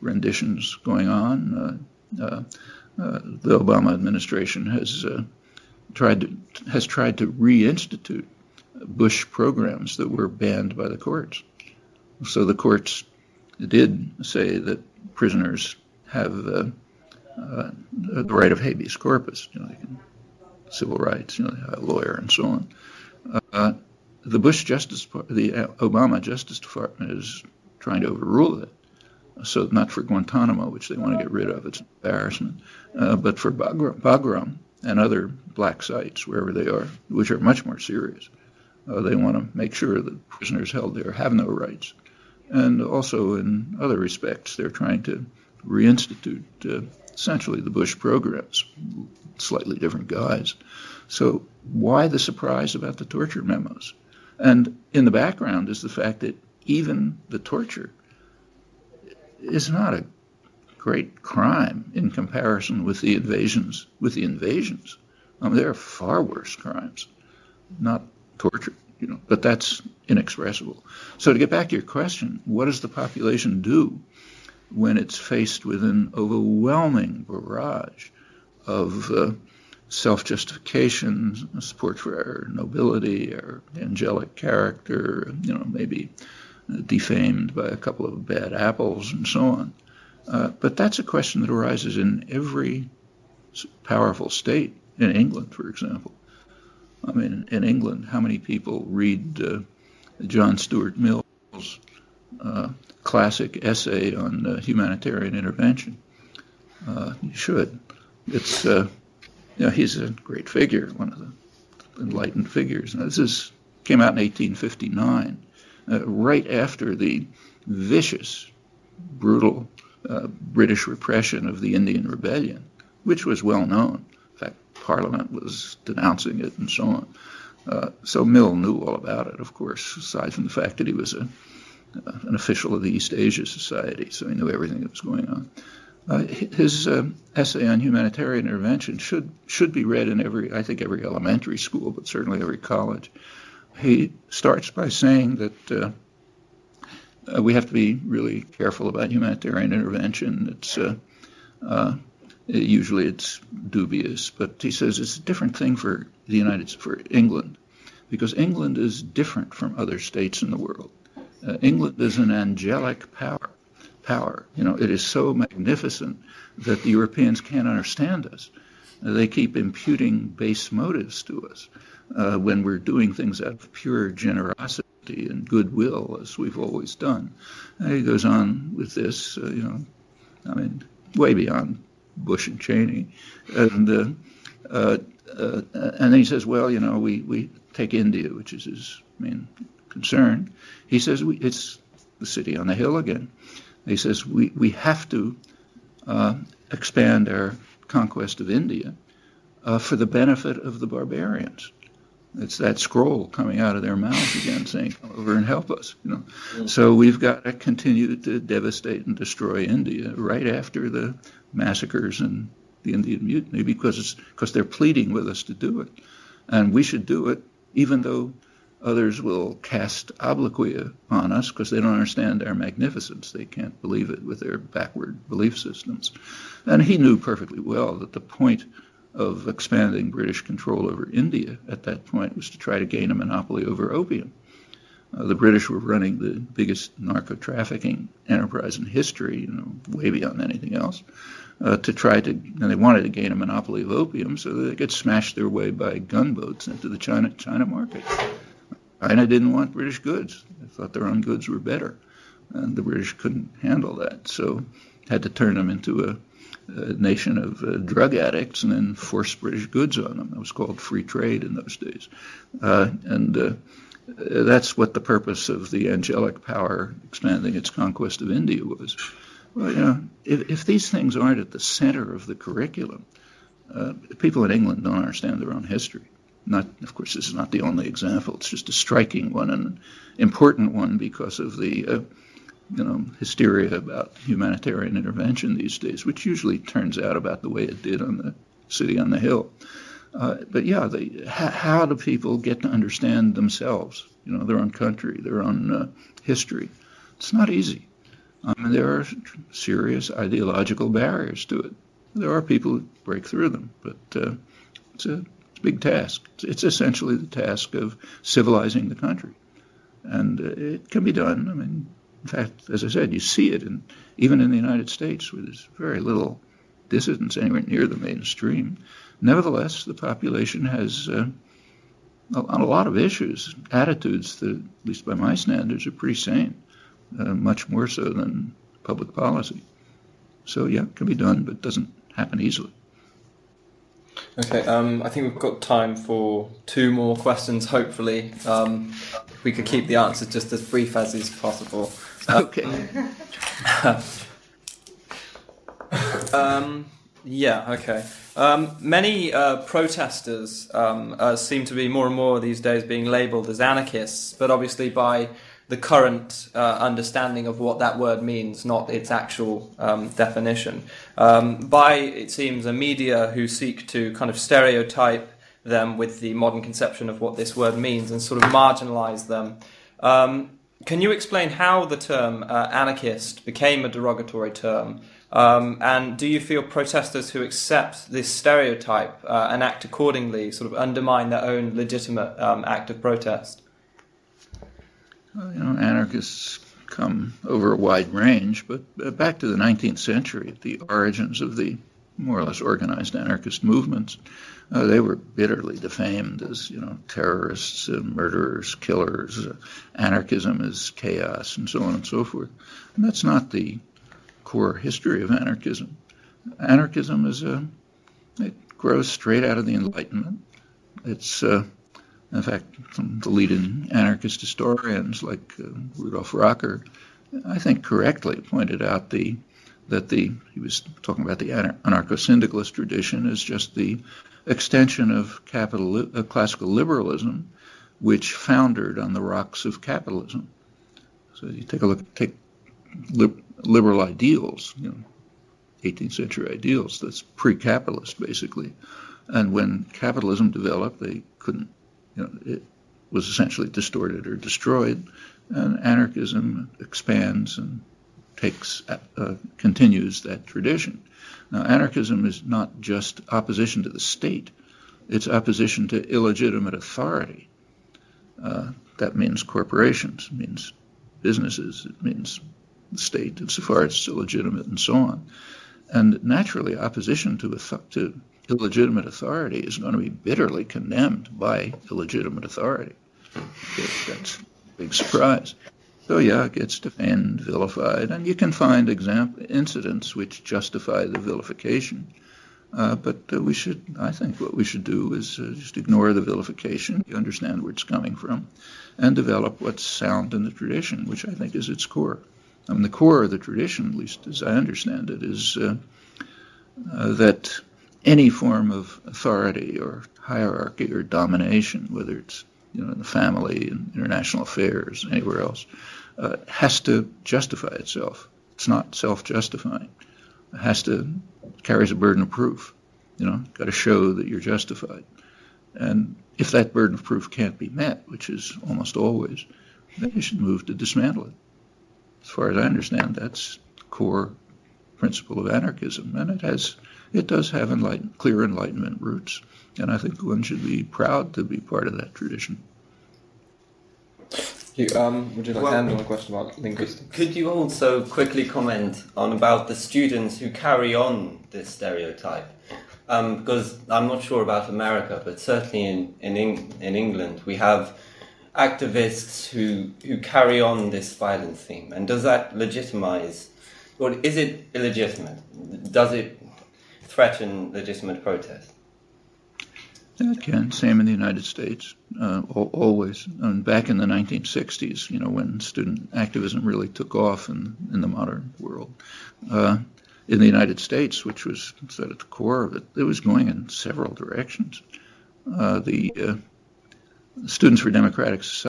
renditions going on. The Obama administration has tried to reinstitute Bush programs that were banned by the courts. So the courts did say that prisoners have the right of habeas corpus, civil rights, they have a lawyer and so on. The Obama Justice Department is trying to overrule it. So not for Guantanamo, which they want to get rid of, it's an embarrassment, but for Bagram and other black sites, wherever they are, which are much more serious. They want to make sure that prisoners held there have no rights. And also in other respects, they're trying to reinstitute essentially the Bush programs, slightly different guise. So why the surprise about the torture memos? And in the background is the fact that even the torture is not a great crime in comparison with the invasions. I mean, there are far worse crimes, not torture, but that's inexpressible. So to get back to your question, what does the population do when it's faced with an overwhelming barrage of self-justification, support for our nobility, our angelic character, maybe defamed by a couple of bad apples and so on. But that's a question that arises in every powerful state. In England, for example. I mean, in England, how many people read John Stuart Mill's classic essay on humanitarian intervention? You should. It's he's a great figure, one of the enlightened figures. Now, this came out in 1859. Right after the vicious, brutal British repression of the Indian Rebellion, which was well known. In fact, Parliament was denouncing it and so on. So Mill knew all about it, of course, aside from the fact that he was an official of the East Asia Society, so he knew everything that was going on. His essay on humanitarian intervention should be read in every elementary school, but certainly every college. He starts by saying that we have to be really careful about humanitarian intervention. Usually it's dubious, but he says it's a different thing for England, because England is different from other states in the world. England is an angelic power. It is so magnificent that the Europeans can't understand us. They keep imputing base motives to us when we're doing things out of pure generosity and goodwill, as we've always done. And he goes on with this, way beyond Bush and Cheney, and then he says, well, we take India, which is his main concern. He says it's the city on the hill again. He says we have to expand our conquest of India for the benefit of the barbarians. It's that scroll coming out of their mouths again saying, come over and help us. So we've got to continue to devastate and destroy India right after the massacres and the Indian Mutiny, because they're pleading with us to do it. And we should do it even though others will cast obloquy on us because they don't understand our magnificence. They can't believe it with their backward belief systems. And he knew perfectly well that the point of expanding British control over India at that point was to try to gain a monopoly over opium. The British were running the biggest narco-trafficking enterprise in history, way beyond anything else, and they wanted to gain a monopoly of opium so that they could smash their way by gunboats into the China market. China didn't want British goods. They thought their own goods were better, and the British couldn't handle that, so had to turn them into a nation of drug addicts and then force British goods on them. It was called free trade in those days. That's what the purpose of the angelic power expanding its conquest of India was. Well, if these things aren't at the center of the curriculum, people in England don't understand their own history. Of course, this is not the only example. It's just a striking one and an important one because of the hysteria about humanitarian intervention these days, which usually turns out about the way it did on the city on the hill. But yeah, how do people get to understand themselves, their own country, their own history? It's not easy. And there are serious ideological barriers to it. There are people who break through them, but it's a big task. It's essentially the task of civilizing the country. And it can be done. I mean, in fact, as I said, you see it even in the United States, where there's very little dissidence anywhere near the mainstream. Nevertheless, the population has, on a lot of issues, attitudes that, at least by my standards, are pretty sane, much more so than public policy. So, yeah, it can be done, but it doesn't happen easily. Okay, I think we've got time for 2 more questions, hopefully. We could keep the answers just as brief as is possible. Okay. Yeah, okay. Many protesters seem to be more and more these days being labelled as anarchists, but obviously by the current understanding of what that word means, not its actual definition. By, it seems, a media who seek to kind of stereotype them with the modern conception of what this word means and sort of marginalise them. Can you explain how the term anarchist became a derogatory term? And do you feel protesters who accept this stereotype and act accordingly sort of undermine their own legitimate act of protest? Well, anarchists come over a wide range, but back to the 19th century, at the origins of the more or less organized anarchist movements, they were bitterly defamed as, terrorists, murderers, killers, anarchism is chaos, and so on and so forth. And that's not the core history of anarchism. Anarchism it grows straight out of the Enlightenment. It's, in fact, some of the leading anarchist historians like Rudolf Rocker, I think correctly pointed out he was talking about the anarcho-syndicalist tradition as just the extension of classical liberalism, which foundered on the rocks of capitalism. So you take liberal ideals, 18th century ideals, that's pre-capitalist basically. And when capitalism developed, they couldn't, it was essentially distorted or destroyed, and anarchism expands and continues that tradition. Now, anarchism is not just opposition to the state, it's opposition to illegitimate authority. That means corporations, it means businesses, it means the state, insofar as it's illegitimate, and so on. And naturally, opposition to illegitimate authority is going to be bitterly condemned by illegitimate authority. That's a big surprise. So yeah, it gets defamed, vilified, and you can find incidents which justify the vilification. But I think what we should do is just ignore the vilification, understand where it's coming from, and develop what's sound in the tradition, which I think is its core. I mean, the core of the tradition, at least as I understand it, is that any form of authority or hierarchy or domination, whether it's in the family, in international affairs, anywhere else, has to justify itself. It's not self-justifying. It carries a burden of proof. Got to show that you're justified. And if that burden of proof can't be met, which is almost always, then you should move to dismantle it. As far as I understand, that's the core principle of anarchism, and it does have clear Enlightenment roots, and I think one should be proud to be part of that tradition. Would you like to handle a question about linguistics? Could you also quickly comment about the students who carry on this stereotype? Because I'm not sure about America, but certainly in England we have activists who carry on this violent theme. And does that legitimize, or is it illegitimate? Does it threaten legitimate protest? It can. Same in the United States, always. And back in the 1960s, when student activism really took off in the modern world, in the United States, which was sort of at the core of it, it was going in several directions. The Students for Democratic Society